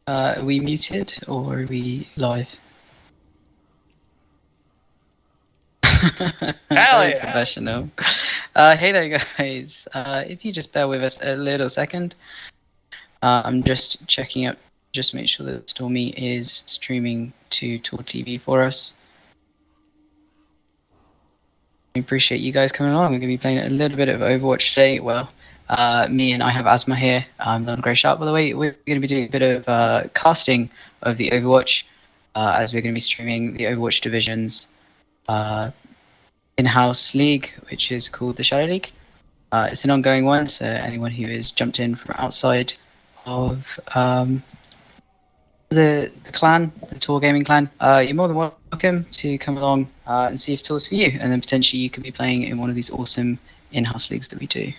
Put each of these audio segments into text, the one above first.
Are we muted or are we live? Hell Very yeah! professional. Hey there, guys. If you just bear with us a little second, I'm just checking out, just make sure that Stormy is streaming to Tor TV for us. We appreciate you guys coming along. We're going to be playing a little bit of Overwatch today. Well, me and I have Asma here. I'm Don Grey Sharp, by the way. We're going to be doing a bit of casting of the Overwatch as we're going to be streaming the Overwatch divisions. In-house league, which is called the Shadow League. It's an ongoing one, so anyone who has jumped in from outside of the clan, the Tor Gaming clan, you're more than welcome to come along and see if Tor's for you, and then potentially you could be playing in one of these awesome in-house leagues that we do.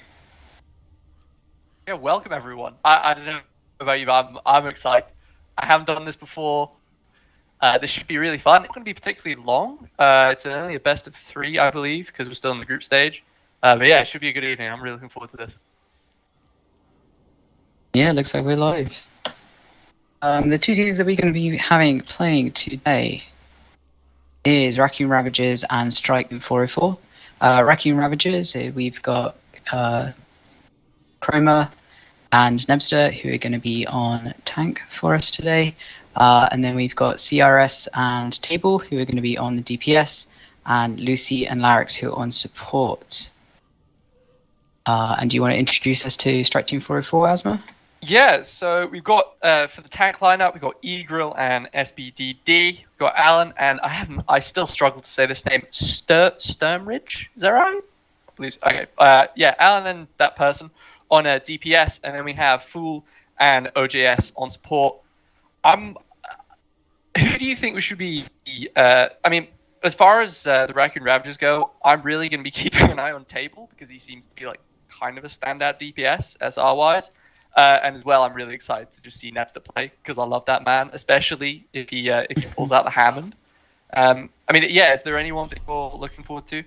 Yeah, welcome everyone. I don't know about you, but I'm excited. I haven't done this before. This should be really fun. It's going to be particularly long. It's only a best of 3, I believe, because we're still in the group stage. But yeah, it should be a good evening. I'm really looking forward to this. Yeah, looks like we're live. The two teams that we're going to be playing today is Raccoon Ravagers and Strike 404. Raccoon Ravagers, we've got Chroma and Nebster, who are going to be on tank for us today. And then we've got CRS and Table, who are going to be on the DPS, and Lucy and Larix, who are on support. And do you want to introduce us to Strike Team 404, Asma? Yeah, so we've got, for the tank lineup, we've got Egril and SBDD. We've got Alan, and I still struggle to say this name, Sturmridge? Is that right? I believe so. Okay, yeah, Alan and that person on a DPS, and then we have Fool and OJS on support. Who do you think we should be? I mean, as far as the Raccoon Ravagers go, I'm really going to be keeping an eye on Table because he seems to be like kind of a standout DPS SR wise. And as well, I'm really excited to just see Nebster play because I love that man, especially if he pulls out the Hammond. I mean, yeah. Is there anyone that you're looking forward to?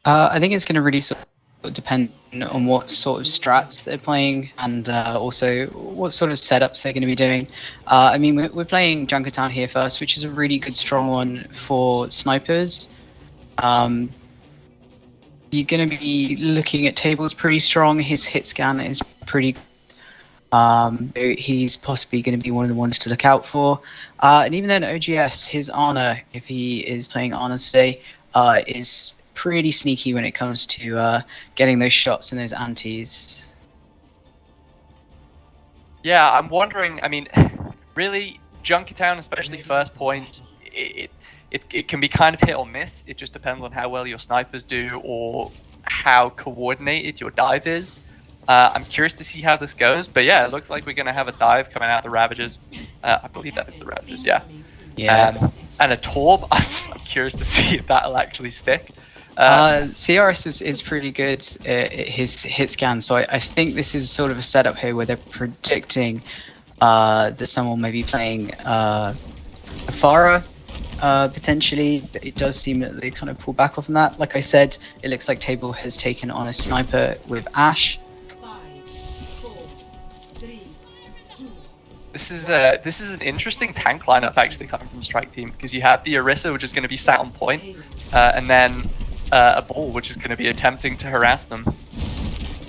I think it's going to really sort of depend on what sort of strats they're playing and also what sort of setups they're going to be doing. I mean, we're playing Junkertown here first, which is a really good strong one for snipers. You're going to be looking at Tables pretty strong. His hit scan is pretty he's possibly going to be one of the ones to look out for. And even then, OGS, his Ana, if he is playing Ana today, is pretty sneaky when it comes to getting those shots and those antis. Yeah, I'm wondering. I mean, really, Junkertown, especially first point, it can be kind of hit or miss. It just depends on how well your snipers do or how coordinated your dive is. I'm curious to see how this goes, but yeah, it looks like we're going to have a dive coming out of the Ravagers. I believe that is the Ravagers, yeah. Yeah. And a Torb. I'm curious to see if that'll actually stick. CRS is pretty good at his hit scan, so I think this is sort of a setup here where they're predicting that someone may be playing Afara. Potentially, but it does seem that they kind of pull back off on that. Like I said, it looks like Table has taken on a sniper with Ash. This is an interesting tank lineup actually coming from Strike Team because you have the Orisa, which is going to be sat on point, and then a Ball, which is going to be attempting to harass them.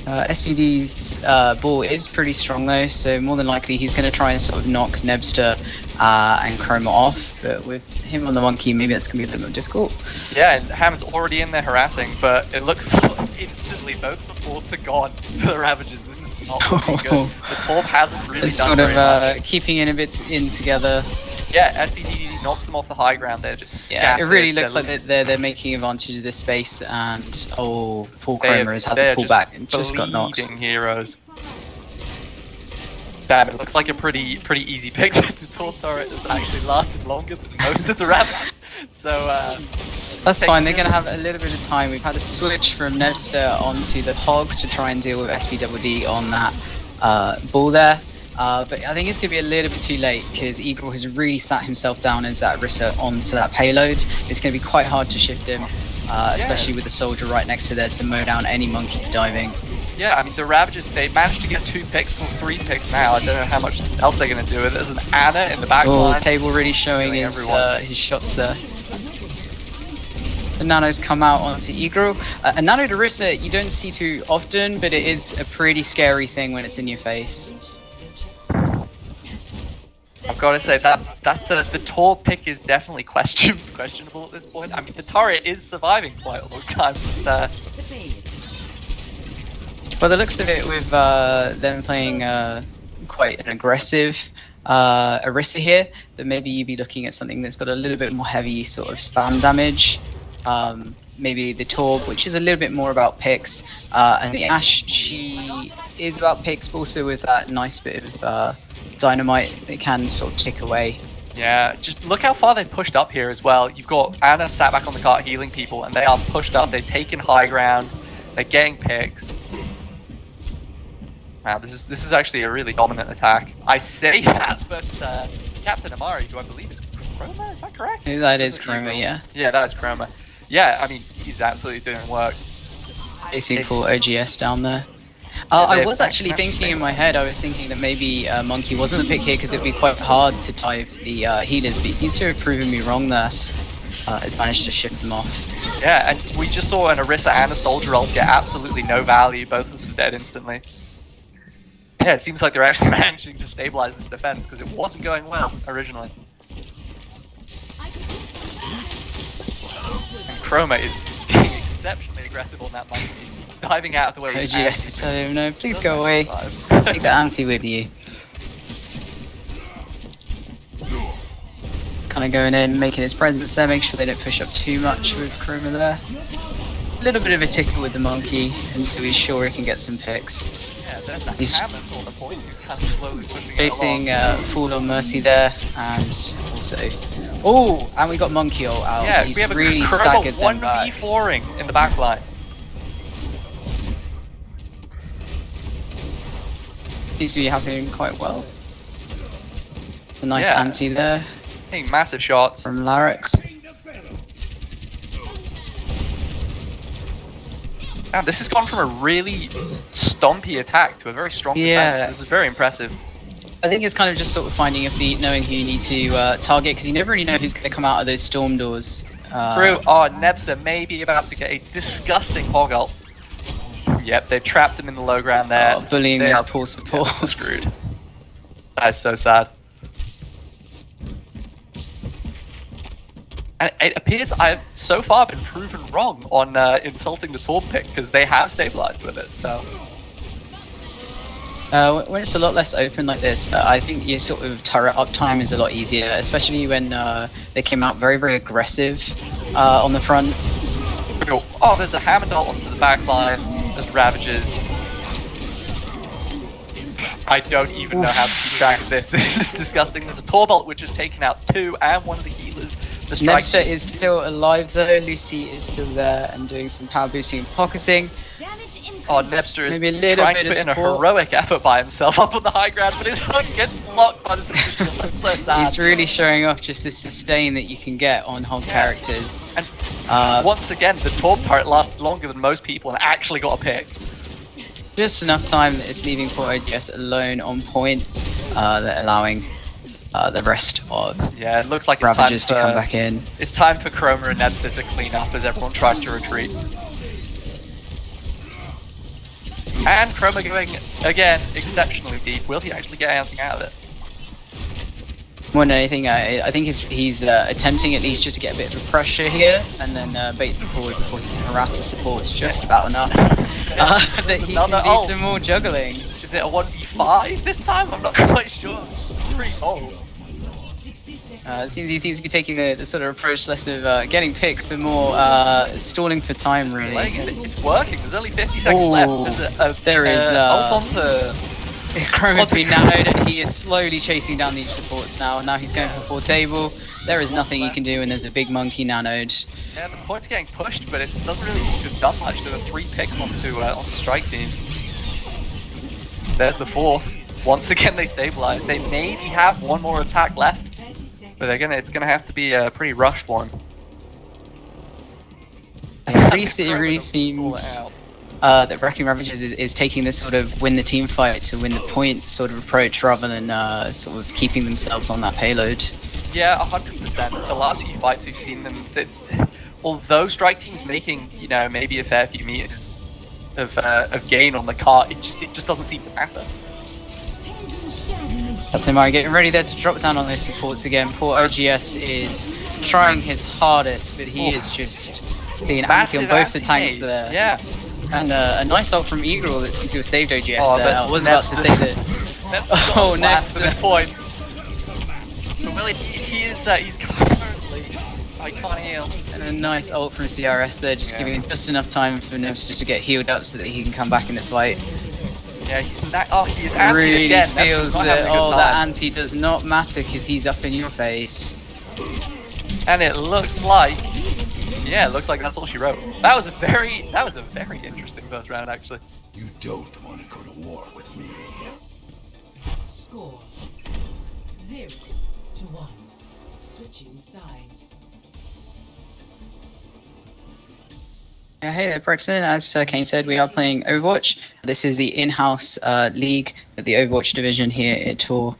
SPD's Ball is pretty strong though, so more than likely he's going to try and sort of knock Nebster and Chroma off, but with him on the Monkey, maybe that's going to be a little more difficult. Yeah, and Hammond's already in there harassing, but it looks like instantly both supports are gone for the Ravagers. This is not looking good. The Torb hasn't really it's done sort very of keeping in a bit in together. Yeah, SBDD knocks them off the high ground. They're just yeah. It really looks like they're making advantage of this space, and Paul Chroma has had to pull back and just got knocked. Heroes. Damn, it looks like a pretty easy pick. The Tor turret has actually lasted longer than most of the Ravagers. So that's fine. They're going to have a little bit of time. We've had a switch from Nebster onto the Hog to try and deal with SPWD on that Ball there. But I think it's going to be a little bit too late because Eagle has really sat himself down as that Orisa onto that payload. It's going to be quite hard to shift him, especially with the soldier right next to there to mow down any monkeys diving. Yeah, I mean, the Ravagers, they managed to get 2 picks or 3 picks now. I don't know how much else they're going to do with it. There's an Ana in the back Oh, line. Table really showing his shots there. The Nano's come out onto Egro. A Nano Darissa you don't see too often, but it is a pretty scary thing when it's in your face. I've got to say that the Tor pick is definitely questionable at this point. I mean, the turret is surviving quite a long time. But, by the looks of it, with them playing quite an aggressive Orisa here, that maybe you'd be looking at something that's got a little bit more heavy sort of spam damage. Maybe the Torb, which is a little bit more about picks, and the Ashe, she is about picks, but also with that nice bit of dynamite that can sort of tick away. yeah, just look how far they've pushed up here as well. You've got Ana sat back on the cart healing people, and they are pushed up. They've taken high ground. They're getting picks. Wow, this is actually a really dominant attack. I say that, but Captain Amari, who I believe is Chroma, is that correct? That is Chroma, yeah. Yeah, that is Chroma. Yeah, I mean, he's absolutely doing work. Facing full OGS down there. I was actually thinking in my head, I was thinking that maybe Monkey wasn't the pick here because it'd be quite hard to dive the healers, but he seems to have proven me wrong there. Has managed to shift them off. Yeah, and we just saw an Orisa and a Soldier ult get absolutely no value, both of them dead instantly. Yeah, it seems like they're actually managing to stabilize this defense because it wasn't going well originally. And Chroma is being exceptionally aggressive on that monkey, diving out of the way. OGS is telling him, no, please go away. Take the anti with you. Kind of going in, making his presence there, make sure they don't push up too much with Chroma there. A little bit of a tickle with the monkey until he's sure he can get some picks. He's on the point, kind of slowly pushing facing Fall on Mercy there, and also... Oh, and we got Monkey ult out. Yeah, he's we have really a staggered them back. 1v4ing in the back line. Seems to be happening quite well. A nice anti there. Hitting massive shots. From Larix. Now, this has gone from a really stompy attack to a very strong defense. This is very impressive. I think it's kind of just sort of finding your feet, knowing who you need to target, because you never really know who's going to come out of those storm doors. True. Oh, Nebster may be about to get a disgusting hog ult. Yep, they've trapped him in the low ground there. Bullying those poor supports. Yeah, screwed. That is so sad. And it appears I've so far been proven wrong on insulting the Torb pick, because they have stabilized with it, so... when it's a lot less open like this, I think your sort of turret uptime is a lot easier, especially when they came out very, very aggressive on the front. Oh, there's a Hammer Dart onto the back line. There's Ravagers. I don't even know how to keep track of this. This is disgusting. There's a Torbolt which has taken out 2 and one of the healers. Nebster is still alive though. Lucy is still there and doing some power boosting and pocketing. Oh, Nebster is maybe a little trying bit to put in a support. heroic effort by himself up on the high ground, but his hook gets blocked by the shield. That's so sad. He's really showing off just the sustain that you can get on whole characters. And once again, the Torb turret lasted longer than most people and actually got a pick. Just enough time that it's leaving poor OGS alone on point, that allowing the rest of it looks like it's Ravagers time to come back in. It's time for Chroma and Nebster to clean up as everyone tries to retreat. And Chroma going, again, exceptionally deep. Will he actually get anything out of it? More than anything, I think he's attempting at least just to get a bit of pressure here, and then bait them forward before he can harass the supports just about enough. That he can do some more juggling. Is it a 1v5 this time? I'm not quite sure. Pretty old. It seems he seems to be taking the sort of approach less of getting picks, but more stalling for time, really. It's working. There's only 50 seconds left. There is... Chroma's has been nanoed and he is slowly chasing down these supports now. Now he's going for full table. There is nothing he can do when there's a big monkey nanoed. Yeah, the point's getting pushed, but it doesn't really seem to have done much. There were 3 picks onto strike team. There's the 4th. Once again, they stabilize. They maybe have one more attack left, but it's gonna have to be a pretty rushed one. It really seems that Raccoon Ravagers is taking this sort of win the team fight to win the point sort of approach rather than sort of keeping themselves on that payload. Yeah, 100%. The last few fights we've seen them, that although Strike Team's making, you know, maybe a fair few meters of gain on the cart, it just doesn't seem to matter. That's Mari getting ready there to drop down on those supports again. Poor OGS is trying his hardest, but he is just being anti on both the tanks there. Yeah. And a nice ult from Eagle that seems to have saved OGS there. I was about to say that. Oh, next to this point. So Willie, he's currently, I can't heal. And a nice ult from CRS there, just giving him just enough time for Nibs to get healed up so that he can come back in the fight. Yeah, he is anti really again. Feels that that anti does not matter because he's up in your face. And it looks like, yeah, it looked like that's all she wrote. That was a very interesting first round, actually. You don't want to go to war with me. Score 0-1. Switching sides. Hey there, Brexton. As Kane said, we are playing Overwatch. This is the in-house league that the Overwatch division here at Tour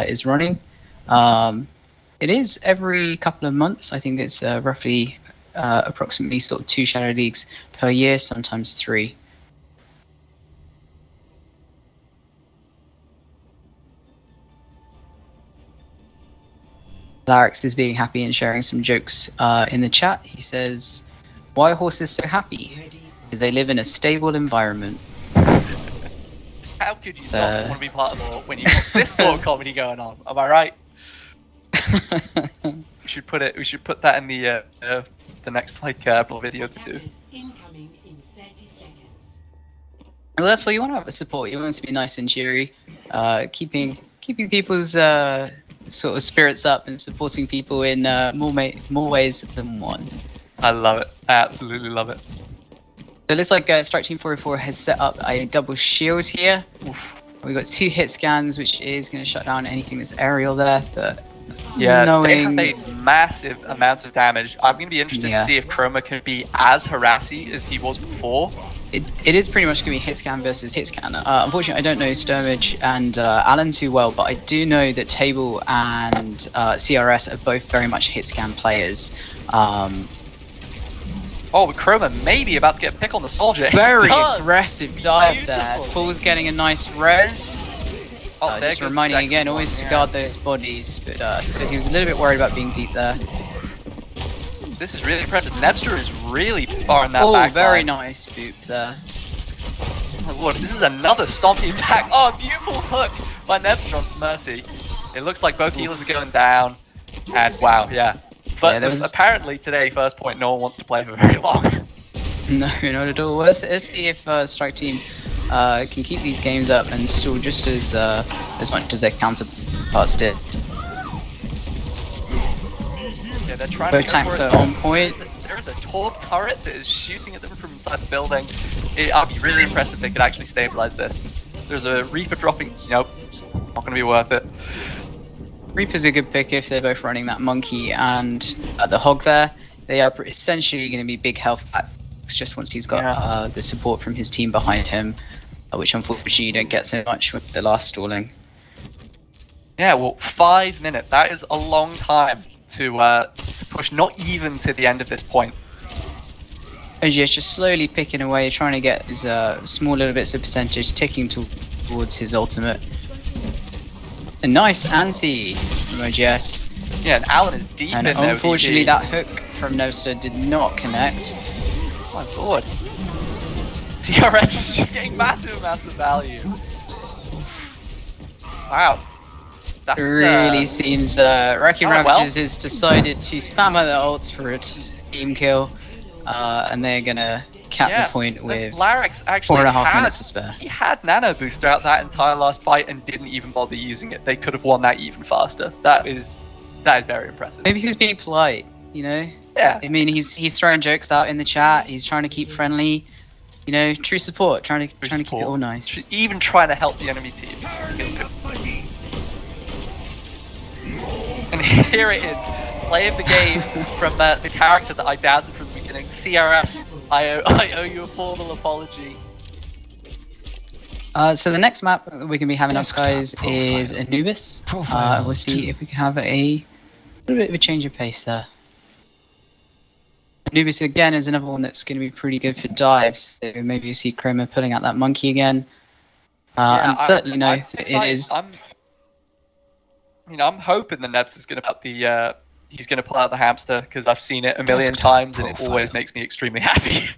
is running. It is every couple of months. I think it's roughly approximately sort of 2 shadow leagues per year, sometimes 3. Larix is being happy and sharing some jokes in the chat. He says, "Why are horses so happy? Because they live in a stable environment." How could you not want to be part of it when you've got this sort of comedy going on? Am I right? We should put that in the next video to do. Incoming in 30 seconds. Well, that's what you want to have a support. You want it to be nice and cheery, keeping people's sort of spirits up and supporting people in more ways than one. I love it. I absolutely love it. So it looks like Strike Team 404 has set up a double shield here. Oof. We've got 2 hit scans, which is going to shut down anything that's aerial there. But yeah, they have made massive amounts of damage. I'm going to be interested to see if Chroma can be as harassy as he was before. It is pretty much going to be hit scan versus hit scan. Unfortunately, I don't know Sturmage and Alan too well, but I do know that Table and CRS are both very much hit scan players. Oh, but Chroma may be about to get a pick on the soldier. Very aggressive dive there. Fool's getting a nice res. Just reminding again, always to guard those bodies, but I suppose he was a little bit worried about being deep there. This is really impressive. Nebster is really far in that back. Oh, very nice boop there. Oh, look, this is another stompy attack. Oh, beautiful hook by Nebster on Mercy. It looks like both healers are going down. And wow, yeah. But apparently today, first point, no one wants to play for very long. No, not at all. Let's see if Strike Team can keep these games up and still just as much as their counterparts did. Yeah, they're trying Both to tanks are on point. There is a Torb turret that is shooting at them from inside the building. I'd be really impressed if they could actually stabilize this. There's a Reaper dropping. Nope, not going to be worth it. Reaper's a good pick if they're both running that monkey and the hog there. They are essentially going to be big health packs just once he's got the support from his team behind him, which unfortunately you don't get so much with the last stalling. Yeah, well, 5 minutes. That is a long time to push not even to the end of this point. OGS just slowly picking away, trying to get his small little bits of percentage, ticking towards his ultimate. A nice anti from OGS. Yeah, and Alan is deep and in there. Unfortunately, that hook from Noster did not connect. Oh my god. CRS is just getting massive amounts of value. Wow. That's, really seems Raccoon Ravagers has decided to spam out their ults for a team kill. And they're gonna cap the point with Larix actually 4.5 minutes to spare. He had nano boost throughout that entire last fight and didn't even bother using it. They could have won that even faster. That is very impressive. Maybe he was being polite, you know? Yeah. I mean, he's throwing jokes out in the chat. He's trying to keep friendly. You know, true support. Trying to keep it all nice. Even trying to help the enemy team. And here it is. Play of the game from the character that I doubted from the beginning, CRS. I owe you a formal apology. So the next map that we're going to be having up, Desktop guys, is profile. Anubis. Profile We'll see 2. if we can have a little bit of a change of pace there. Anubis, again, is another one that's going to be pretty good for dives. So maybe you see Chroma pulling out that monkey again. And certainly know that it is... I'm hoping the Nebs is going to he's going to pull out the hamster, because I've seen it a million Desktop times and it always profile. makes me extremely happy.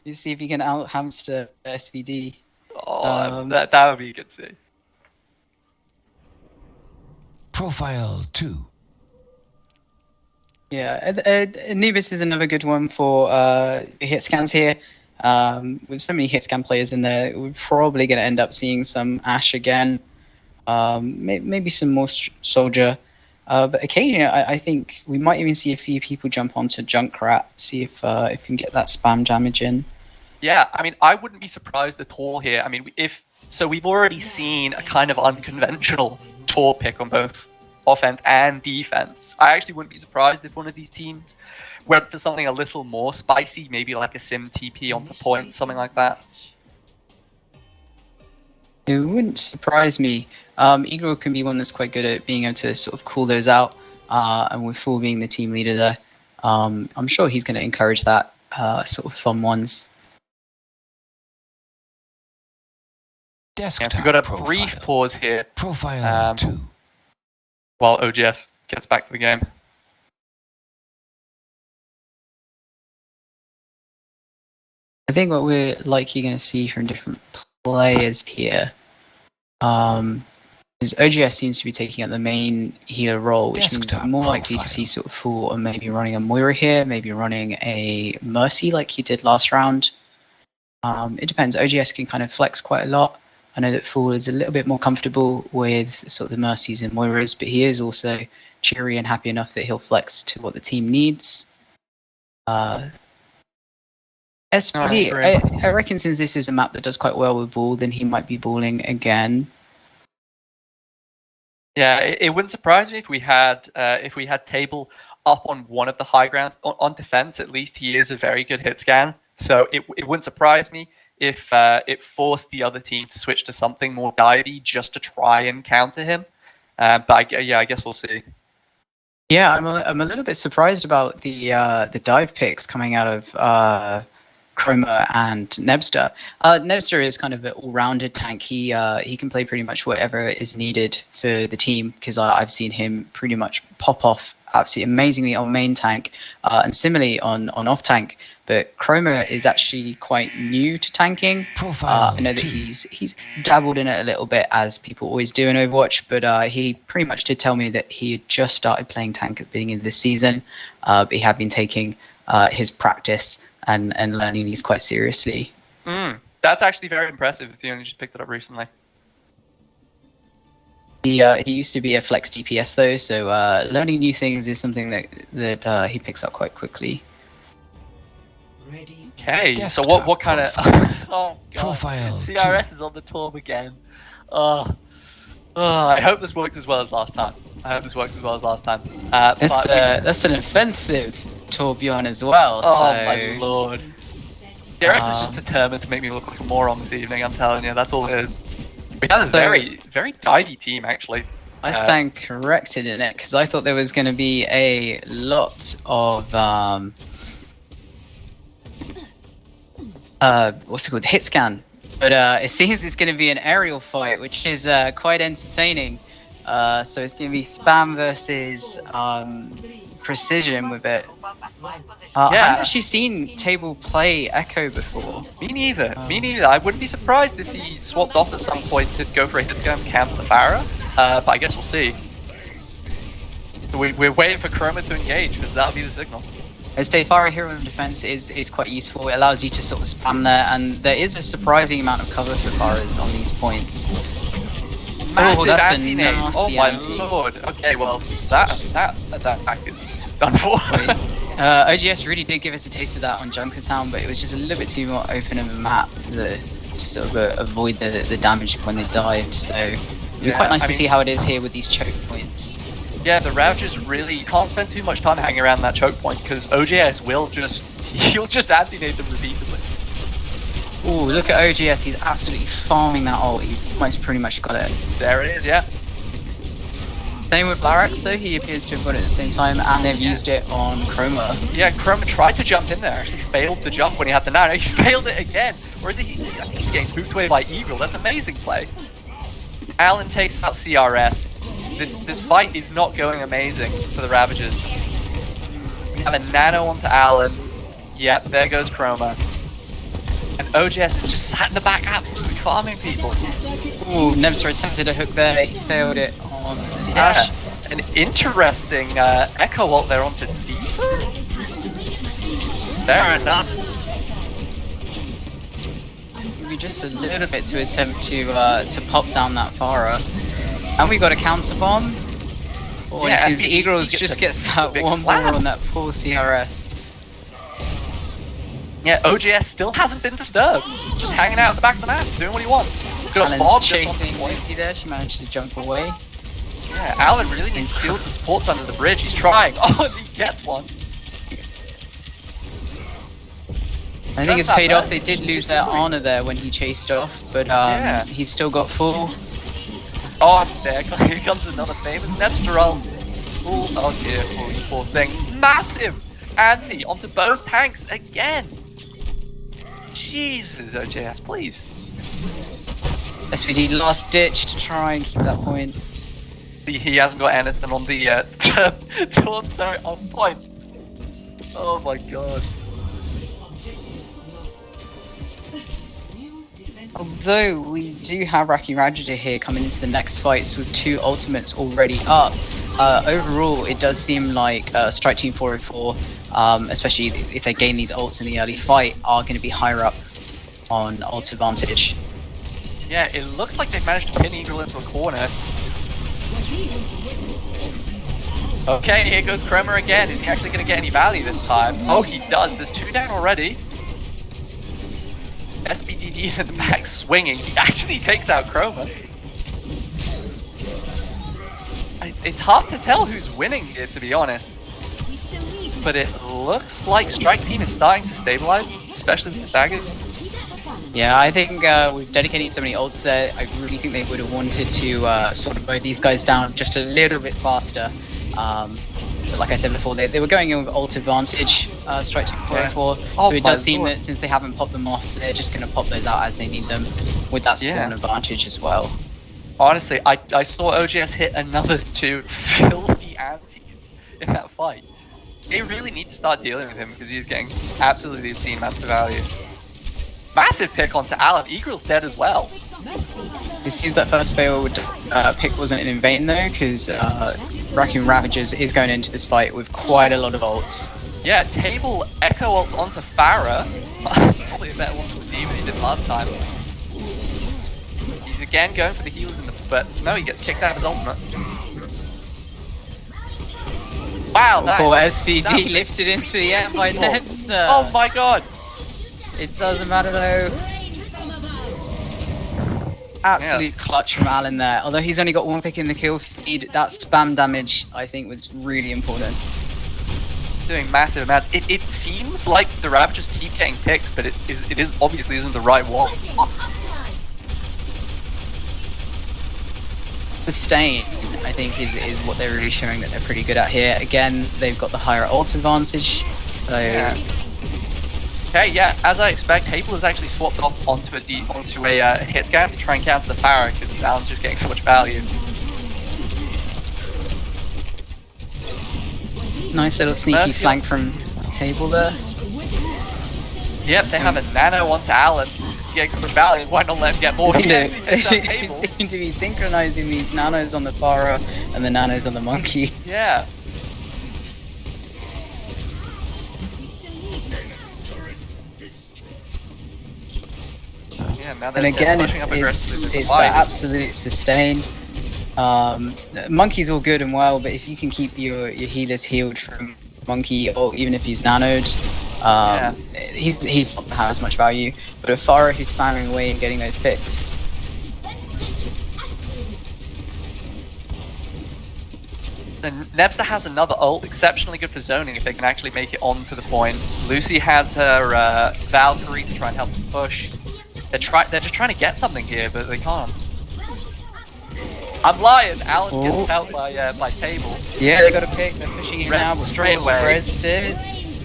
You see if you can out hamster SVD. Oh, that would be good to see. Profile 2. Yeah, Anubis is another good one for hit scans here. With so many hit scan players in there, we're probably going to end up seeing some Ashe again. Maybe some more soldier. But occasionally, I think we might even see a few people jump onto Junkrat, see if we can get that spam damage in. Yeah, I mean, I wouldn't be surprised at all here. I mean, we've already seen a kind of unconventional Tor pick on both offense and defense. I actually wouldn't be surprised if one of these teams went for something a little more spicy, maybe like a Sim TP on the point, something like that. It wouldn't surprise me. Igor can be one that's quite good at being able to sort of call those out, and with Fool being the team leader there, I'm sure he's going to encourage that sort of fun ones. Desktop Yeah, we've got a profile. brief pause here Profile 2. while OGS gets back to the game. I think what we're likely going to see from different players here is OGS seems to be taking up the main healer role, which means Desktop we're more likely to profile. see sort of Fool or maybe running a Moira here, maybe running a Mercy like he did last round. It depends. OGS can kind of flex quite a lot. I know that Fool is a little bit more comfortable with sort of the Mercies and Moiras, but he is also cheery and happy enough that he'll flex to what the team needs. SPD, I reckon since this is a map that does quite well with ball, then he might be balling again. Yeah, it wouldn't surprise me if we had Table up on one of the high ground on defense. At least he is a very good hit scan, so it wouldn't surprise me if it forced the other team to switch to something more divey just to try and counter him. But I guess we'll see. Yeah, I'm a little bit surprised about the dive picks coming out of Chroma and Nebster. Nebster is kind of an all-rounded tank. He can play pretty much whatever is needed for the team, because I've seen him pretty much pop off absolutely amazingly on main tank and similarly on off tank. But Chroma is actually quite new to tanking. Profile I know that 2. he's dabbled in it a little bit, as people always do in Overwatch, but he pretty much did tell me that he had just started playing tank at the beginning of this season, but he had been taking his practice and learning these quite seriously. That's actually very impressive if you only just picked it up recently. He used to be a flex DPS though, so learning new things is something that he picks up quite quickly. Ready. Okay, so Desktop what kind of profile. oh god, Profile CRS is on the torm again. I hope this works as well as last time. That's an offensive Torbjorn as well. Oh so... my lord. CRS is just determined to make me look like a moron this evening, I'm telling you, that's all it is. We had a very, very divey team, actually. I stand corrected in it, because I thought there was going to be a lot of what's it called, hit scan, but it seems it's going to be an aerial fight, which is quite entertaining. So it's going to be spam versus precision with it. I haven't actually seen Table play Echo before. Me neither. I wouldn't be surprised if he swapped off at some point to go for a hit scan camp the Pharah, but I guess we'll see. So we're waiting for Chroma to engage, because that'll be the signal. As Pharah Hero in Defense is quite useful. It allows you to sort of spam there, and there is a surprising amount of cover for Pharahs on these points. Massive that's a anti-nade. Oh nasty my anti. lord. Okay, well, that attack is done for. OGS really did give us a taste of that on Junkertown, but it was just a little bit too more open of a map to sort of avoid the damage when they dived. So it'd be quite nice to see how it is here with these choke points. Yeah, the Ravagers really can't spend too much time hanging around that choke point, because OGS will just He'll just anti-nade them repeatedly. Ooh, look at OGS. He's absolutely farming that ult. He's almost pretty much got it. There it is, yeah. Same with Larax though. He appears to have got it at the same time, and they've used it on Chroma. Yeah, Chroma tried to jump in there, actually failed the jump when he had the nano. He failed it again. Or is he? I think he's getting booped away by Eagle. That's amazing play. Alan takes out CRS. This fight is not going amazing for the Ravagers. We have a nano onto Alan. Yep, there goes Chroma. And OGS is just sat in the back absolutely farming people. Ooh, Nemsor attempted a hook there. He failed it on Stash. Yeah, an interesting Echo ult there onto Deeper. Fair enough. Maybe just a little bit to attempt to pop down that Pharah. And we got a counter bomb. Oh, Yeah, it seems Eagles just gets that big one more slam. on that poor CRS. Yeah, OGS still hasn't been disturbed. Just hanging out at the back of the map, doing what he wants. Got a Alan's bomb just on chasing point. Lucy there. She managed to jump away. Yeah, Alan really needs to deal with the supports under the bridge. He's trying. Oh, and he gets one. I think it's paid off. They did lose their honor there when he chased off, but Yeah. he's still got full. Oh, there here comes another famous Nestorol. Oh dear, oh, you poor thing. Massive anti onto both tanks again. Jesus, OJS, please. SPD last ditch to try and keep that point. He hasn't got anything on the torn turret on point. Oh my god. Although we do have Raccoon Ravager here coming into the next fights with 2 ultimates already up, overall it does seem like Strike Team 404, especially if they gain these ults in the early fight, are going to be higher up on ult advantage. Yeah, it looks like they've managed to pin Eagle into a corner. Okay, here goes Chroma again. Is he actually going to get any value this time? Oh, he does. There's 2 down already. SBDD's in the back swinging. He actually takes out Chroma. It's hard to tell who's winning here, to be honest. But it looks like Strike Team is starting to stabilize, especially with the daggers. Yeah, I think with dedicating so many ults there, I really think they would have wanted to sort of mow these guys down just a little bit faster. But like I said before, they were going in with ult advantage, Strike Team 404, Oh so it my does seem lord. that since they haven't popped them off, they're just going to pop those out as they need them, with that spawn advantage as well. Honestly, I saw OGS hit another 2 filthy antis in that fight. They really need to start dealing with him because he's getting absolutely obscene amounts of value. Massive pick onto Alan. Eagle's dead as well. It seems that first failed pick wasn't in vain though, because Raccoon Ravagers is going into this fight with quite a lot of ults. Yeah, table Echo ults onto Farah. Probably a better one for the team than he did last time. He's again going for the healers in the, but no, he gets kicked out of his ultimate. Wow, that Poor is- SVD that's lifted into the air by beautiful. Nemsor. Oh my god! It doesn't matter though. Absolute clutch from Alan there. Although he's only got 1 pick in the kill feed, that spam damage I think was really important. Doing massive amounts. It seems like the Ravagers keep getting picked, but it is obviously isn't the right one. Sustain, I think, is what they're really showing that they're pretty good at here. Again, they've got the higher ult advantage. So Yeah. Okay, yeah, as I expect, Table has actually swapped off onto a hit scan to try and counter the Farah because Alan's just getting so much value. nice little sneaky Mercy flank from Table there. Yep, they have a nano onto Alan. He's getting so much value, why not let him get more? They He actually takes out seem Table. to be synchronizing these nanos on the Pharah and the nanos on the monkey. Yeah. Yeah, now they're And again, pushing up aggressively it's with the that fight. absolute sustain. Monkey's all good and well, but if you can keep your healers healed from Monkey, or even if he's nanoed, he's not gonna have as much value. But a Pharah who's spamming away and getting those picks, And Nebster has another ult, exceptionally good for zoning if they can actually make it onto the point. Lucy has her Valkyrie to try and help them push. They're just trying to get something here, but they can't. I'm lying. Alan gets felt by Table. Yeah, they got a pick. They're pushing him now, but Straight away. Rested.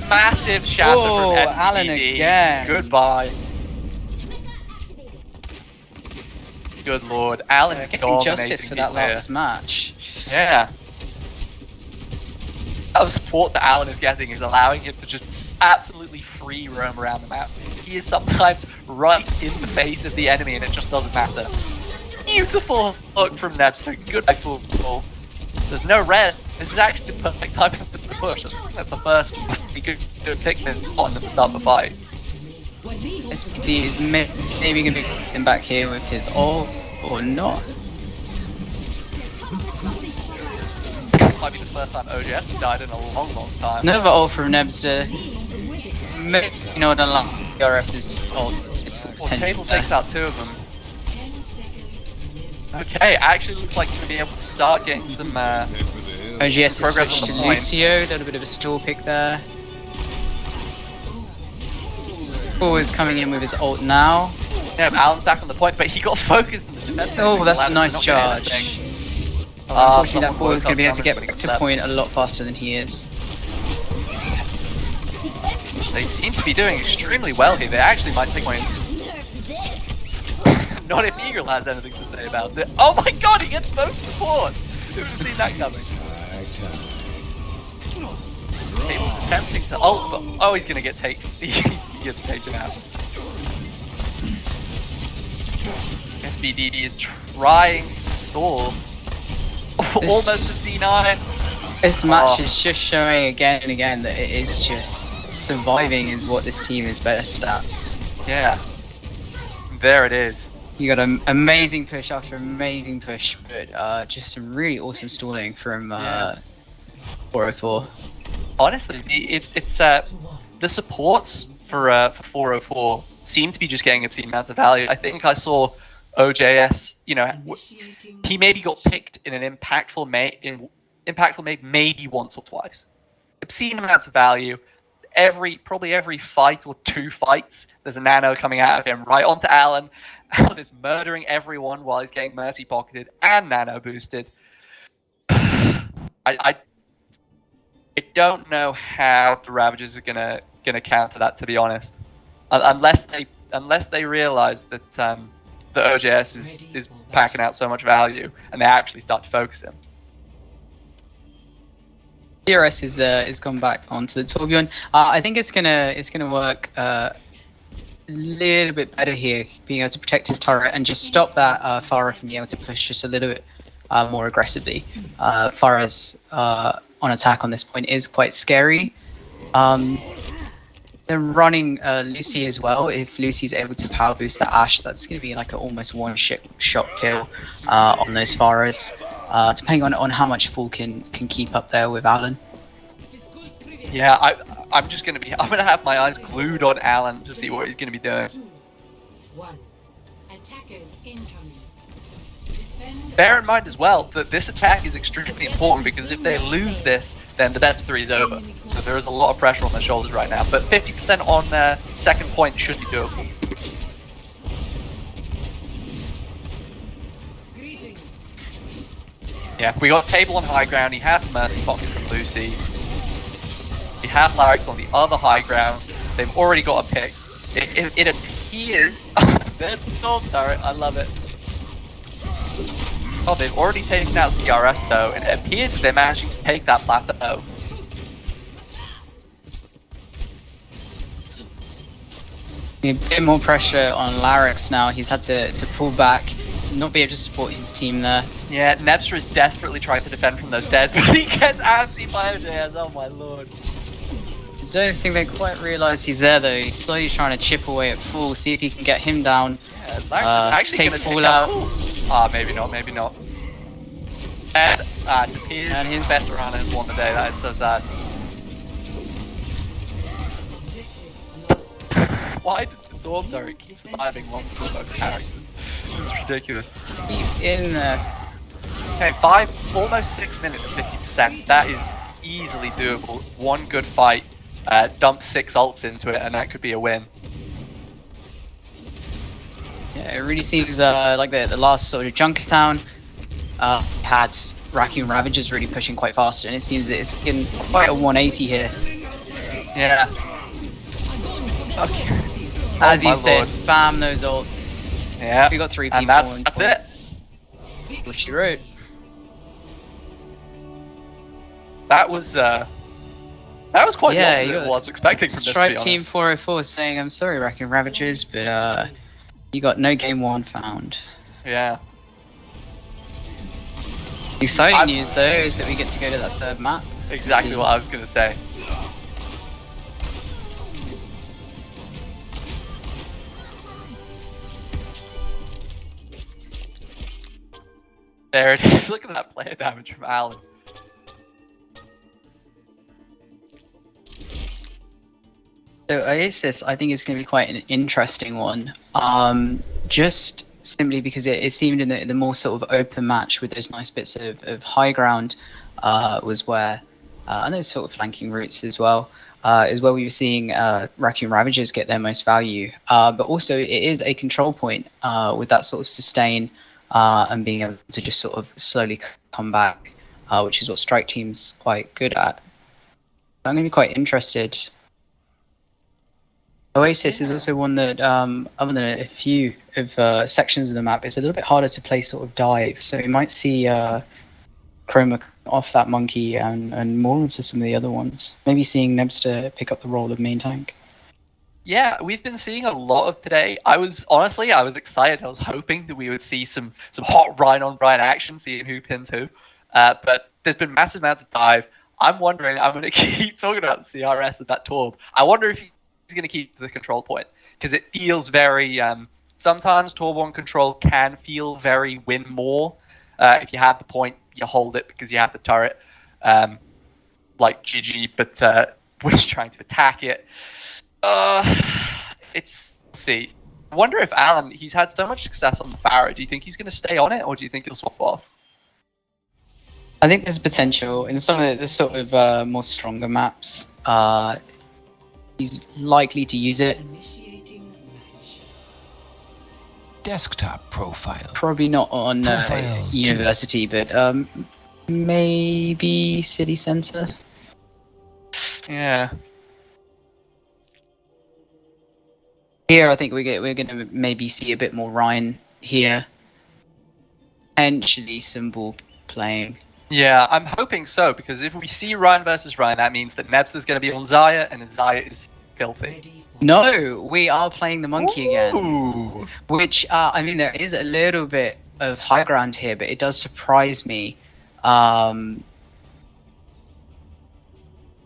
Massive shatter Oh, from SPD. Alan again. Goodbye. Good lord, Alan is Getting dominating justice for that here. last match. Yeah. The support that Alan is getting is allowing him to just absolutely free roam around the map. He is sometimes right in the face of the enemy and it just doesn't matter. Beautiful look from Nebster. Good football. There's no res. This is actually the perfect time to push. I think that's the first good pick on the start of the fight. SPD is maybe going to be him back here with his ult or not. Might be the first time OGS has died in a long, long time. Another ult from Nebster. You know what I love? DRS's ult is for Well, potential. Table takes out 2 of them. Okay, actually looks like he's going to be able to start getting some OGS has progress switched to on the point. Lucio, a little bit of a stall pick there. Paul is coming in with his ult now. Yeah, but Alan's back on the point, but he got focused in the defense. Oh, that's a nice charge. Unfortunately, that ball is going to be able to get back to point a lot faster than he is. They seem to be doing extremely well here. They actually might take one. Not if Eagle has anything to say about it. Oh my god, he gets both supports! Who would have seen that coming? He was attempting to ult, but oh, he's gonna get taken. He gets taken out. SBDD is trying to stall. Almost a C9. This match is just showing again and again that it is just surviving is what this team is best at. Yeah. There it is. You got an amazing push after amazing push, but just some really awesome stalling from 404. Honestly, it's the supports for 404 seem to be just getting obscene amounts of value. I think I saw OJS, you know, he maybe got picked in an impactful made maybe once or twice. Obscene amounts of value. Probably every fight or 2 fights, there's a nano coming out of him right onto Alan. Alan is murdering everyone while he's getting mercy pocketed and nano boosted. I don't know how the Ravagers are gonna counter that, to be honest, unless they realize that the OJS is packing out so much value and they actually start to focus him. DRS is gone back onto the Torbjorn. I think it's gonna work a little bit better here, being able to protect his turret and just stop that Farah from being able to push just a little bit more aggressively. Farah's on attack on this point is quite scary. They're running Lucy as well. If Lucy's able to power boost the Ashe, that's going to be like an almost one-shot kill on those Farahs. Depending on how much Fool can keep up there with Alan. Yeah, I'm gonna have my eyes glued on Alan to see what he's gonna be doing. 2, 1. Attackers incoming. Bear in mind as well that this attack is extremely important because if they lose this, then the best of 3 is over. So there is a lot of pressure on their shoulders right now. But 50% on their second point should be doable. Yeah, we got Table on high ground. He has Mercy Pocket from Lucy. We have Larryx on the other high ground. They've already got a pick. It appears... There's the Soul Turret. I love it. Oh, they've already taken out CRS though, and it appears that they're managing to take that plateau. A bit more pressure on Larryx now. He's had to pull back, not be able to support his team there. Yeah, Nebster is desperately trying to defend from those stairs, but he gets antsy by OJS. Oh my lord. I don't think they quite realised he's there though. He's slowly trying to chip away at Fool, see if he can get him down. Yeah, Larryx is actually take going to Fool take out. out. Ah, maybe not, maybe not. And it appears And his best around has won the day. That is so sad. Why does the Sword Turret keep surviving longer than those characters? It's ridiculous. Keep in there. Okay, almost 6 minutes, 50%. 100%. That is easily doable. One good fight, dump 6 ults into it, and that could be a win. Yeah, it really seems like the last sort of Junkertown had Raccoon Ravagers really pushing quite fast, and it seems that it's in quite a 180 here. Yeah. Okay. As Oh, you my said, lord. spam those ults. Yeah. We got 3 people. And that's it. Which she wrote. That was quite the opposite of what I was expecting from this, to be Stripe honest. Team 404 saying, "I'm sorry, Raccoon Ravagers, but you got no game 1 found." Yeah. The exciting news though is that we get to go to that 3rd map. Exactly what I was gonna say. There it is. Look at that player damage from Alan. So Oasis, I think, is going to be quite an interesting one. Just simply because it seemed in the more sort of open match with those nice bits of high ground was where, and those sort of flanking routes as well, is where we were seeing Raccoon Ravagers get their most value. But also it is a control point with that sort of sustain and being able to just sort of slowly come back, which is what Strike Team's quite good at. I'm going to be quite interested. Oasis is also one that, other than a few of sections of the map, it's a little bit harder to play sort of dive. So we might see Chroma off that monkey and more into some of the other ones. Maybe seeing Nebster pick up the role of main tank. Yeah, we've been seeing a lot of today. I was excited. I was hoping that we would see some hot Ryan on Ryan action, seeing who pins who. But there's been massive amounts of dive. I'm wondering. I'm going to keep talking about CRS and that Torb. I wonder if he's going to keep the control point, because it feels very. Sometimes Torb on control can feel very win more. If you have the point, you hold it because you have the turret. Like GG, but we're just trying to attack it. Let's see. I wonder if Alan, he's had so much success on the Pharah. Do you think he's going to stay on it, or do you think he'll swap off? I think there's potential in some of the sort of more stronger maps. He's likely to use it. Initiating match. Desktop profile. Probably not on Profile university, but maybe city center. Yeah. Here, I think we're going to maybe see a bit more Ryan here. Potentially some ball playing. Yeah, I'm hoping so, because if we see Ryan versus Ryan, that means that Nebster's going to be on Zaya, and Zaya is filthy. Ready for No, we are playing the monkey again. Ooh. Which, I mean, there is a little bit of high ground here, but it does surprise me.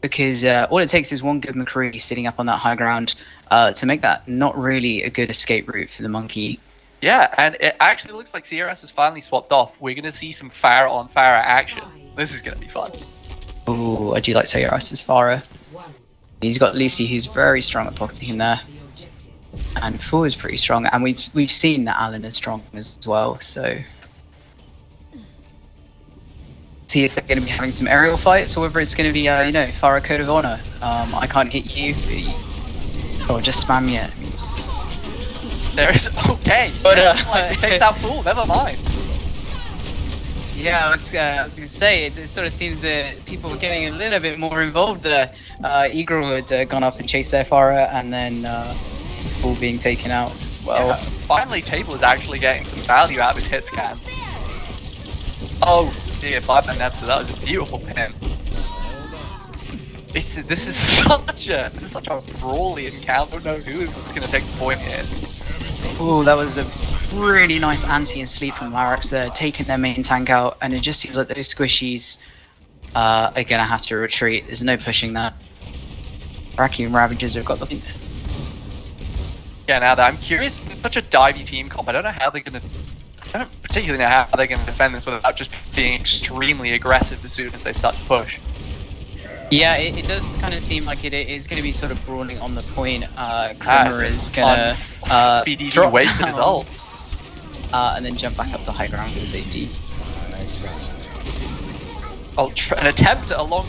Because all it takes is one good McCree sitting up on that high ground to make that not really a good escape route for the monkey. Yeah, and it actually looks like CRS has finally swapped off. We're going to see some Pharah on Pharah action. This is going to be fun. Ooh, I do like CRS's Farah. one. He's got Lucy, who's very strong at pocketing him there. The objective. And Fu is pretty strong, and we've seen that Alan is strong as well, so... See if they're going to be having some aerial fights, or whether it's going to be, Farah Code of Honor. I can't hit you, or just spam me it. There is okay. But, it takes out Fool. Never mind. Yeah, I was going to say, it sort of seems that people were getting a little bit more involved there. Eagle had gone up and chased their Farah, and then Fool being taken out as well. Yeah, finally, Table is actually getting some value out of his hit scan. Oh dear, 5-man Nebster, that was a beautiful pin. This is such a brawly encounter. I don't know who is going to take the point here. Ooh, that was a really nice anti and sleep from Larrax there, taking their main tank out, and it just seems like those squishies are going to have to retreat. There's no pushing that. Raccoon Ravagers have got the... Yeah, now that I'm curious, with such a divey team comp, I don't know how they're going to... I don't particularly know how they're going to defend this without just being extremely aggressive as soon as they start to push. Yeah, it does kind of seem like it is going to be sort of brawling on the point. Grimmer is going to Speedy drop wasted down, his ult. and then jump back up to high ground for the safety. an attempt at a long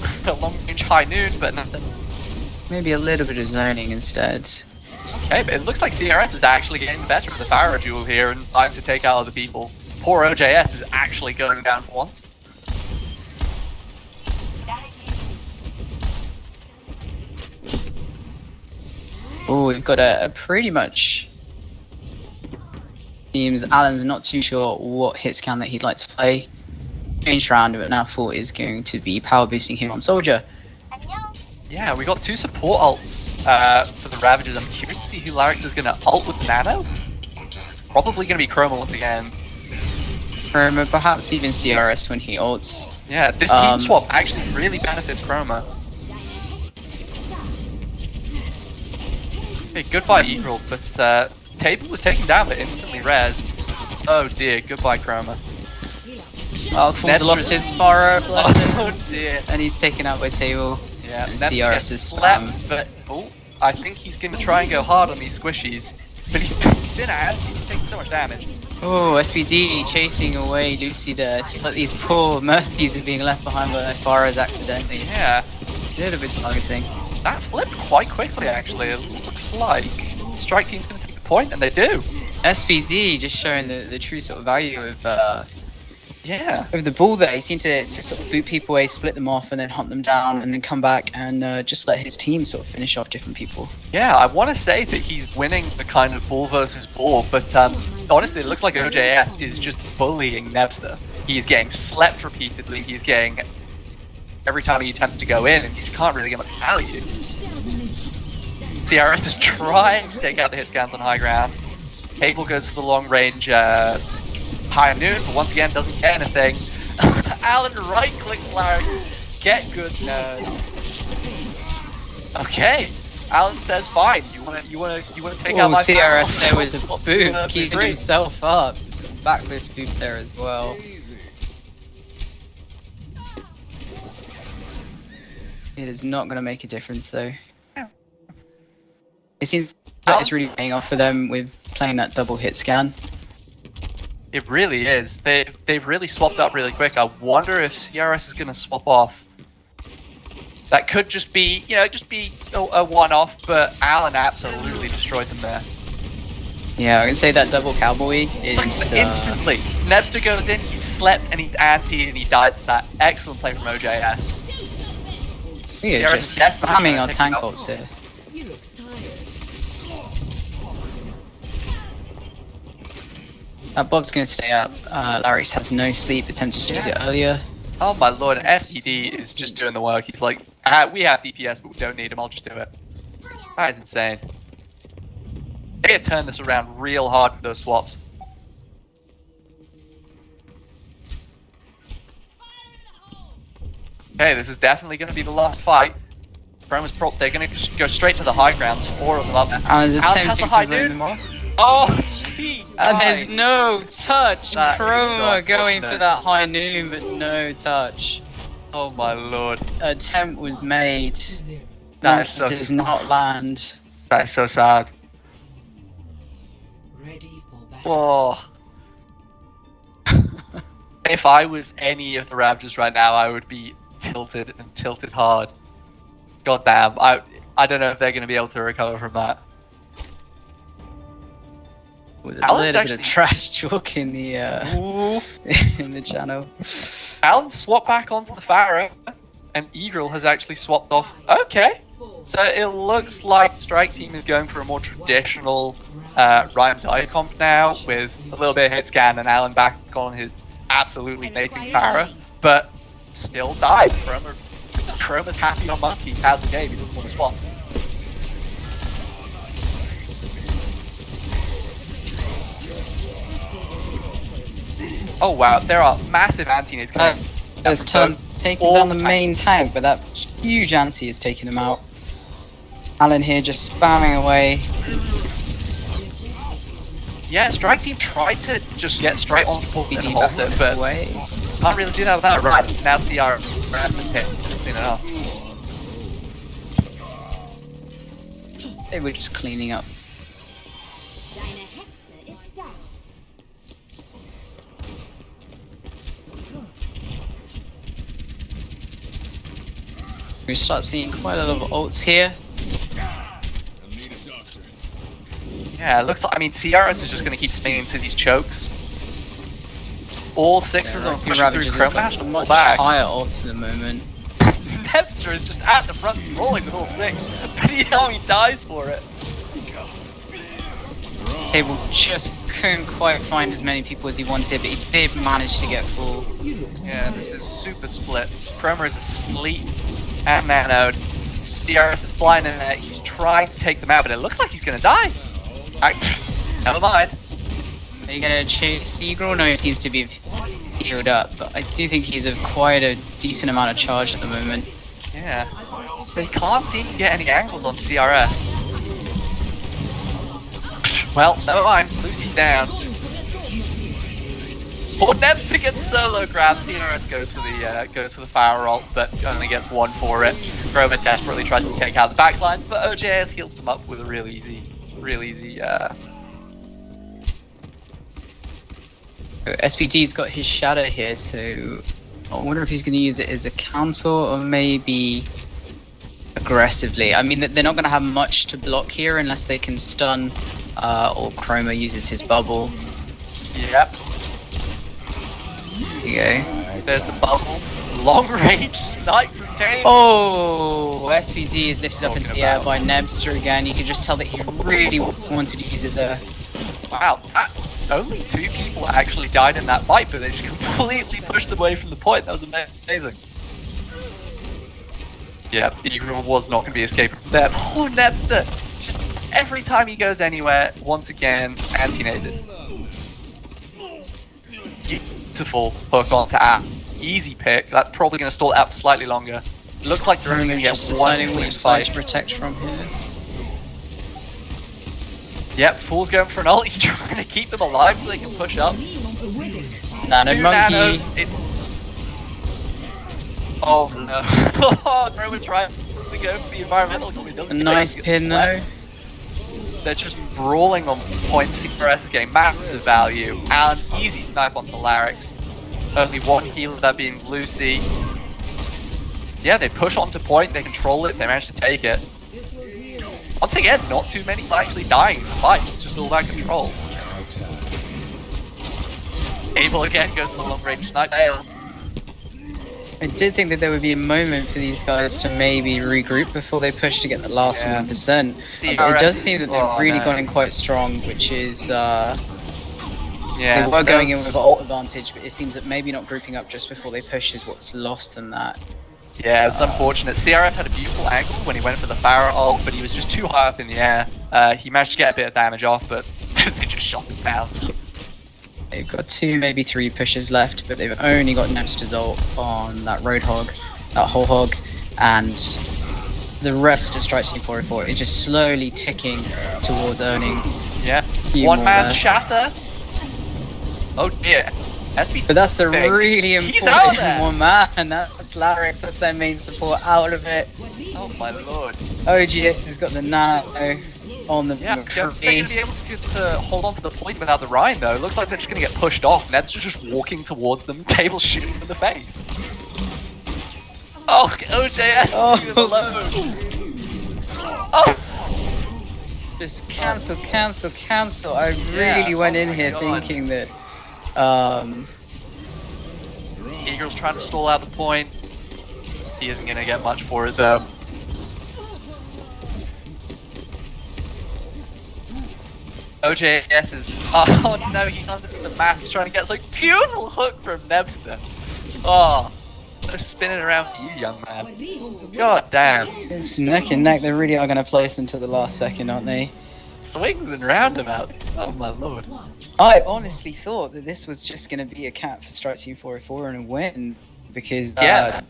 range high noon, but nothing. Maybe a little bit of zoning instead. Okay, but it looks like CRS is actually getting the better of the Pharaoh duel here and trying to take out other people. Poor OJS is actually going down for once. Oh, we've got a pretty much... Seems Alan's not too sure what hit scan that he'd like to play. Changed around, but now thought is going to be power boosting him on Soldier. Yeah, we got 2 support ults for the Ravagers. I'm curious to see who Larix is going to ult with Nano. Probably going to be Chroma once again. Chroma, perhaps even CRS when he ults. Yeah, this team swap actually really benefits Chroma. Okay, goodbye Eagle, but Table was taken down but instantly res. Oh dear, goodbye Chroma. Oh, Fool's lost his Pharaoh, Oh dear. and he's taken out by Table. Yeah, and Nets CRS gets is slapped, spam. but I think he's going to try and go hard on these squishies. But he's in out, he's taking so much damage. Oh, SPD chasing away Lucy there. Seems like these poor Mercies are being left behind by their Pharaohs accidentally. Yeah, A little bit targeting. that flipped quite quickly actually. It looks like Strike Team's going to take the point, and they do. SPD just showing the true sort of value of Yeah. the ball there. He seemed to sort of boot people away, split them off, and then hunt them down, and then come back and just let his team sort of finish off different people. Yeah, I want to say that he's winning the kind of ball versus ball, but honestly, it looks like OJS is just bullying Nevster. He's getting slept repeatedly, he's getting... Every time he attempts to go in, and you can't really get much value. CRS is trying to take out the hit scans on high ground. Cable goes for the long range high noon, but once again doesn't get anything. Alan right-clicks Larry. Get good, no. Okay. Alan says fine. You wanna take out my CRS there with the What's boot, the keeping degree? himself up. Some backless boot there as well. It is not going to make a difference though. It seems that it's really paying off for them with playing that double hit scan. It really is. They've really swapped up really quick. I wonder if CRS is going to swap off. That could just be, a one-off, but Alan absolutely destroyed them there. Yeah, I can say that double cowboy is Instantly. Nebster goes in, he's slept, and he's antied, and he dies to that. Excellent play from OJS. we are just spamming our tank ults here. You look tired. Bob's going to stay up. Larry's has no sleep, attempted to use it earlier. Oh my lord, SPD is just doing the work. He's like, we have DPS, but we don't need him, I'll just do it. That is insane. They had turned this around real hard with those swaps. Okay, this is definitely going to be the last fight. Chroma's they're going to just go straight to the high ground. There's 4 of them up there. Alan is Alan has the attempting high to zone dude. them off. Oh, he And there's died. no touch. That is so Chroma going for unfortunate. that high noon, but no touch. Oh my lord. Attempt was made. That is so does not land. That is so sad. Ready for battle. Whoa. If I was any of the Ravagers right now, I would be tilted and tilted hard. God damn. I don't know if they're going to be able to recover from that. With a Alan's little bit actually- of trash talk in the Ooh. in the channel. Alan swapped back onto the Pharaoh, and Eagle has actually swapped off. Okay. So it looks like Strike Team is going for a more traditional Ryan's Eye comp now, with a little bit of hit scan and Alan back on his absolutely mating Pharaoh, but still died. Chroma's happy on Monkey, how's the game, he doesn't want to swap. Oh wow, there are massive anti-nades coming. There's taking down the main tank, but that huge anti has taken him out. Alan here just spamming away. Yeah, Strike Team tried to just get straight on full and BD hold back it, on but his way. can't really do that without right. Now CR and hit. Clean it up. They were just cleaning up. We start seeing quite a lot of ults here. Yeah, it looks like, I mean, CRS is just going to keep spinning into these chokes. All six of them Raccoon pushing through Ravagers Chrome has Mash, got pull much back. higher ults at the moment. Nebster is just at the front rolling with all six, but he dies for it. Table just couldn't quite find as many people as he wanted, but he did manage to get full. Yeah, this is super split. Chroma is asleep at Manode. CRS is flying in there. He's trying to take them out, but it looks like he's going to die. Never mind. Are you going to chase Eagle? No, he seems to be healed up, but I do think he's of quite a decent amount of charge at the moment. Yeah. But he can't seem to get any angles on CRS. Well, never mind. Lucy's down. Poor Nebster gets solo grab. CRS goes for the fire ult, but only gets one for it. Chroma desperately tries to take out the backline, but OJS heals them up with a real easy. SPD's got his shadow here, so I wonder if he's going to use it as a counter or maybe aggressively. I mean, they're not going to have much to block here unless they can stun or Chroma uses his bubble. Yep. There you go. There's the bubble. Long range snipe from Kane. Oh, SPD is lifted up into the air by Nebster again. You can just tell that he really wanted to use it there. Wow, only 2 people actually died in that fight, but they just completely pushed them away from the point. That was amazing. Yeah, Eagle was not going to be escaping from there. Poor Nebster! Just every time he goes anywhere, once again, anti-naded. Beautiful hook onto app. Easy pick. That's probably going to stall out for slightly longer. Looks like they're only going to get just one deciding clean which side fight. to protect from here. Yep, Fool's going for an ult. He's trying to keep them alive so they can push up. Nano Two Monkey. nanos. Oh no. Roman trying to go for the environmental. A nice pin though. They're just brawling on point. CRS is getting massive value. And easy snipe onto Larix. Only one healer, that being Lucy. Yeah, they push onto point, they control it, they manage to take it. Once again, not too many actually dying in the fight, it's just all about control. Abel again goes for the long range snipe. Nails. I did think that there would be a moment for these guys to maybe regroup before they push to get the last 1%. It does seem that they've really gone in quite strong, which is yeah, they were going in with ult advantage, but it seems that maybe not grouping up just before they push is what's lost them that. Yeah, it's unfortunate. CRS had a beautiful angle when he went for the Pharaoh ult, but he was just too high up in the air. He managed to get a bit of damage off, but they just shot him down. They've got 2, maybe 3 pushes left, but they've only got Nebster's ult on that Roadhog, that whole hog, and the rest of Strike Team 404 is just slowly ticking towards earning. Yeah, few one more man there. shatter. Oh dear. But that's a big. really He's out important there. one, man. That's Larix, that's their main support out of it. Oh my lord. OGS has got the nano on the Yeah, they're going to McCree. be able to hold on to the point without the Rhine though. It looks like they're just going to get pushed off. Neb's just walking towards them, table shooting them in the face. Oh, OJS leave him alone. Oh, Just cancel. I Yeah. really went Oh in my here God. thinking that Eagle's trying to stall out the point. He isn't going to get much for it though. OJS is... Oh no, he's underneath the map. He's trying to get this like beautiful hook from Nebster. Oh, they're spinning around for you, young man. God damn. it's neck and neck. They really are going to place until the last second, aren't they? Swings and roundabouts. Oh my lord. I honestly thought that this was just going to be a cap for Strike Team 404 and a win because Yeah.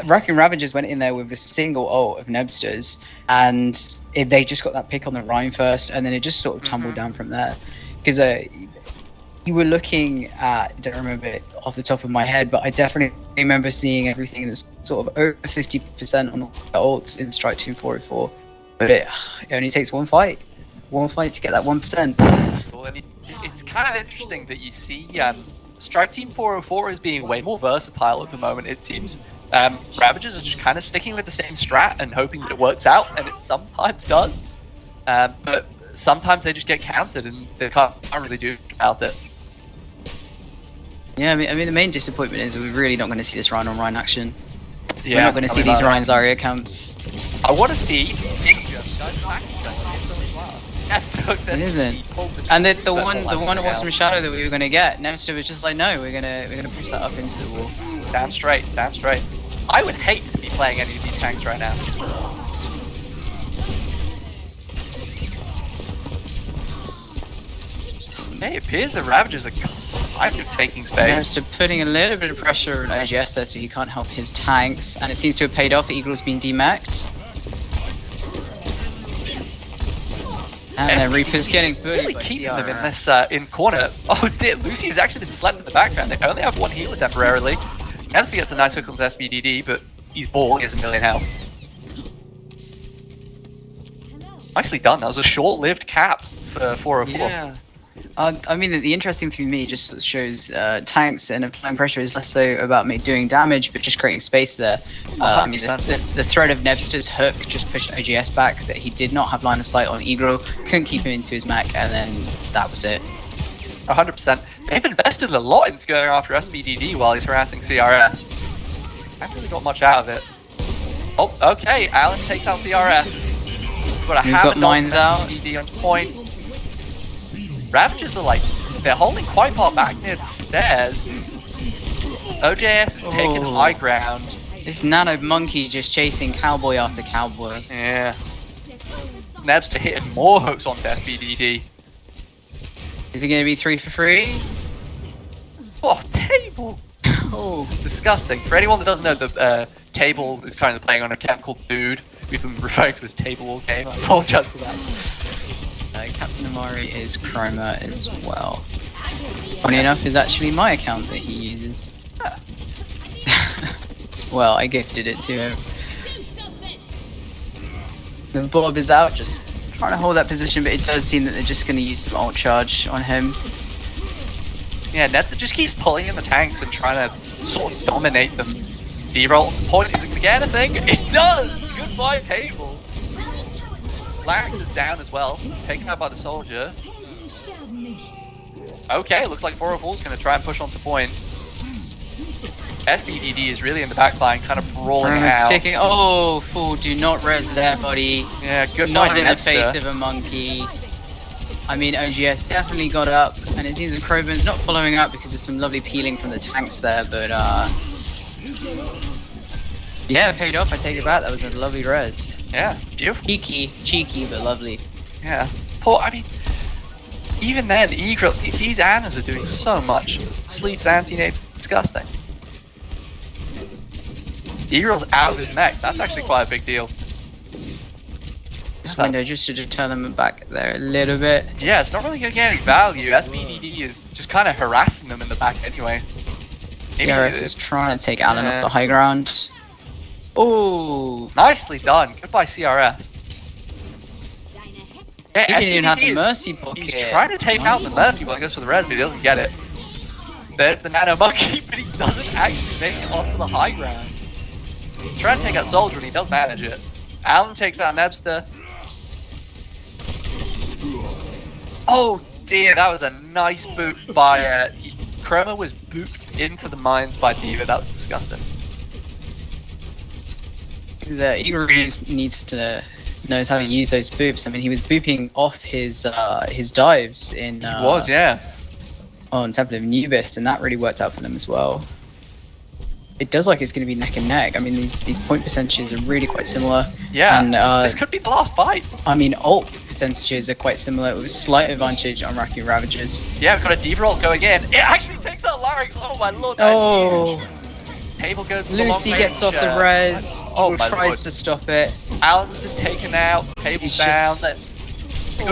Raccoon Ravagers went in there with a single ult of Nebsters and they just got that pick on the Rhine first and then it just sort of tumbled down from there. Because you were looking at, I don't remember it off the top of my head, but I definitely remember seeing everything that's sort of over 50% on the ults in Strike Team 404. But it only takes one fight to get that 1%. Well, and it's kind of interesting that you see Strike Team 404 is being way more versatile at the moment. It seems Ravagers are just kind of sticking with the same strat and hoping that it works out, and it sometimes does. But sometimes they just get countered and they can't really do about it. Yeah, I mean the main disappointment is we're really not going to see this Rhine on Rhine action. Yeah, We're not going to see these Rhine Zarya counts. I want to see Ninja. It isn't. And the one awesome shadow that we were going to get, Nemster was just like, no, we're gonna push that up into the wall. Damn straight, damn straight. I would hate to be playing any of these tanks right now. Hey, it appears the Ravagers are kind of taking space. Nemster putting a little bit of pressure on OGS there so he can't help his tanks, and it seems to have paid off. Eagle's been demacked. And then Reaper's getting bullied really by keeping CRS. them in this in corner. Oh dear, Lucy has actually been slept in the background. They only have one healer temporarily. Nemster gets a nice hook on his SVDD, but he's bald, he has a million health. Nicely done, that was a short-lived cap for 404. Yeah. I mean, the interesting thing to me just sort of shows tanks and applying pressure is less so about me doing damage, but just creating space there. I mean, the threat of Nebster's hook just pushed OGS back, that he did not have line of sight on Eagle, couldn't keep him into his mech, and then that was it. 100%. They've invested a lot into going after SVDD while he's harassing CRS. Haven't really got much out of it. Oh, okay, Alan takes out CRS. We've got mines out. SVDD on point. Ravagers are like, they're holding quite far back near the stairs. OJS is taking high ground. This nano monkey just chasing cowboy after cowboy. Yeah. Nebster hitting more hooks onto SVDD. Is it going to be 3 for 3? Oh, Table! Oh. This is disgusting. For anyone that doesn't know, the Table is currently playing on a camp called Dude. We've been referring to as Table all game. I apologize for that. Captain Amari is Chroma as well. Funny enough, is actually my account that he uses. Well, I gifted it to him. The Bob is out, just trying to hold that position, but it does seem that they're just going to use some ult charge on him. Yeah, Nebster just keeps pulling in the tanks and trying to sort of dominate them. D-roll point, is it going to get anything? It does! Goodbye, Table. Larynx is down as well, taken out by the soldier. Okay, looks like 404 is going to try and push onto point. SVDD is really in the backline, kind of brawling out. Sticking. Oh, fool, do not res there, buddy. Yeah, good Not in the face of a monkey. I mean, OGS definitely got up, and it seems that Crowburn's not following up because there's some lovely peeling from the tanks there, but yeah, it paid off, I take it back. That was a lovely res. Yeah, beautiful. Cheeky, but lovely. Yeah. Poor, I mean, even then, Eagle, these Annas are doing so much. Sleeps anti-nades, it's disgusting. Eagle's out of his mech, that's actually quite a big deal. This window just to turn them back there a little bit. Yeah, it's not really going to get any value. SVDD is just kind of harassing them in the back anyway. CRS is trying to take Alan off the high ground. Oh, nicely done. Goodbye, CRS. Yeah, he didn't even have the SVDD mercy pocket. He's trying to take out the mercy while he goes for the res, but he doesn't get it. There's the nano monkey, but he doesn't actually make it onto the high ground. He's trying to take out soldier, and he does manage it. Alan takes out Nebster. Oh dear, that was a nice boot by Chroma was booped into the mines by Diva. That was disgusting. Eagle really knows how to use those boops. I mean, he was booping off his dives in. He was, yeah. On Temple of Anubis, and that really worked out for them as well. It does like it's going to be neck and neck. I mean, these point percentages are really quite similar. Yeah, and this could be the last fight. I mean, ult percentages are quite similar. With a slight advantage on Raccoon Ravagers. Yeah, we've got a deep roll going in. It actually takes out Larynx. Oh my lord, that's huge. Table goes for Lucy the long gets off the res. Oh Eagle tries to stop it. Alan's been taken out. Table's down.